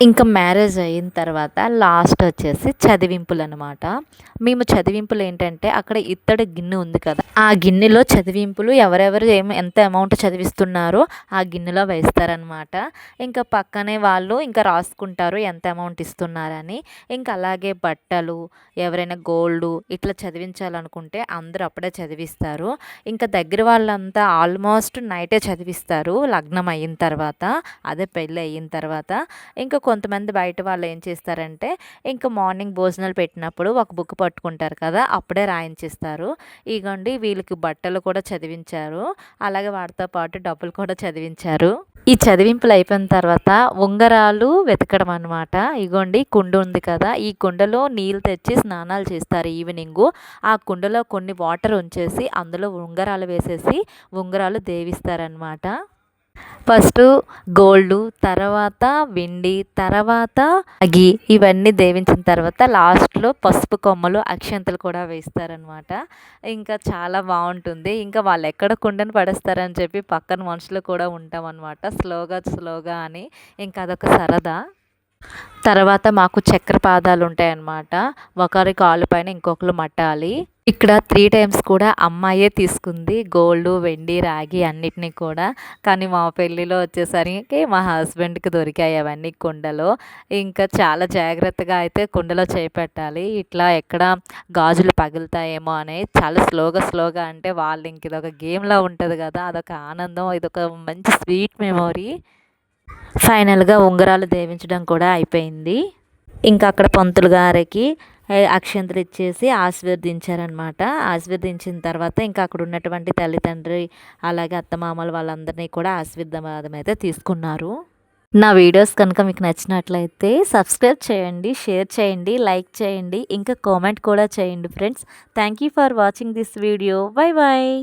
ఇంకా మ్యారేజ్ అయిన తర్వాత లాస్ట్ వచ్చేసి చదివింపులనమాట. మేము చదివింపులు ఏంటంటే అక్కడ ఇత్తడి గిన్నె ఉంది కదా, ఆ గిన్నెలో చదివింపులు ఎవరెవరు ఎంత అమౌంట్ చదివిస్తున్నారో ఆ గిన్నెలో వేస్తారనమాట. ఇంకా పక్కనే వాళ్ళు ఇంకా రాసుకుంటారు ఎంత అమౌంట్ ఇస్తున్నారని. ఇంకా అలాగే బట్టలు, ఎవరైనా గోల్డ్ ఇట్లా చదివించాలనుకుంటే అందరూ అప్పుడే చదివిస్తారు. ఇంకా దగ్గర వాళ్ళంతా ఆల్మోస్ట్ నైటే చదివిస్తారు లగ్నం అయిన తర్వాత, అదే పెళ్ళి అయిన తర్వాత. ఇంకా కొంతమంది బయట వాళ్ళు ఏం చేస్తారంటే ఇంకా మార్నింగ్ భోజనాలు పెట్టినప్పుడు ఒక బుక్ పట్టుకుంటారు కదా, అప్పుడే రాయించేస్తారు. ఇగోండి వీళ్ళకి బట్టలు కూడా చదివించారు, అలాగే వాటితో పాటు డబ్బులు కూడా చదివించారు. ఈ చదివింపులు అయిపోయిన తర్వాత ఉంగరాలు వెతకడం అనమాట. ఇగోండి కుండ ఉంది కదా, ఈ కుండలో నీళ్ళు తెచ్చి స్నానాలు చేస్తారు ఈవినింగు. ఆ కుండలో కొన్ని వాటర్ ఉంచేసి అందులో ఉంగరాలు వేసేసి ఉంగరాలు దేవిస్తారనమాట. ఫస్ట్ గోల్డు, తర్వాత వెండి, తర్వాత అగి ఇవన్నీ దేవించిన తర్వాత లాస్ట్లో పసుపు కొమ్మలు, అక్షంతలు కూడా వేస్తారనమాట. ఇంకా చాలా బాగుంటుంది. ఇంకా వాళ్ళు ఎక్కడ కుండని పడేస్తారని చెప్పి పక్కన మనుషులు కూడా ఉంటామన్నమాట, స్లోగా స్లోగా అని. ఇంకా అదొక సరదా. తర్వాత మాకు చక్ర పాదాలు ఉంటాయన్నమాట. ఒకరి కాలు పైన ఇంకొకరు మట్టాలి. ఇక్కడ 3 టైమ్స్ కూడా అమ్మాయే తీసుకుంది గోల్డ్, వెండి, రాగి అన్నిటినీ కూడా. కానీ మా పెళ్ళిలో వచ్చేసరికి మా హస్బెండ్కి దొరికాయి అవన్నీ కుండలో. ఇంకా చాలా జాగ్రత్తగా అయితే కుండలో చేపెట్టాలి, ఇట్లా ఎక్కడ గాజులు పగులుతాయేమో అని. చాలా స్లోగా స్లోగా అంటే వాళ్ళు ఇంక ఇదొక గేమ్లా ఉంటుంది కదా, అదొక ఆనందం, ఇదొక మంచి స్వీట్ మెమొరీ. ఫైనల్గా ఉంగరాలు దేవించడం కూడా అయిపోయింది. ఇంకా అక్కడ పంతులు గారికి అక్షంతలు ఇచ్చేసి ఆశీర్వదించారనమాట. ఆశీర్వదించిన తర్వాత ఇంకా అక్కడ ఉన్నటువంటి తల్లిదండ్రి అలాగే అత్తమామలు వాళ్ళందరినీ కూడా ఆశీర్వాదం అయితే తీసుకున్నారు. నా వీడియోస్ కనుక మీకు నచ్చినట్లయితే సబ్స్క్రైబ్ చేయండి, షేర్ చేయండి, లైక్ చేయండి, ఇంకా కామెంట్ కూడా చేయండి friends. Thank you for watching this video. Bye bye.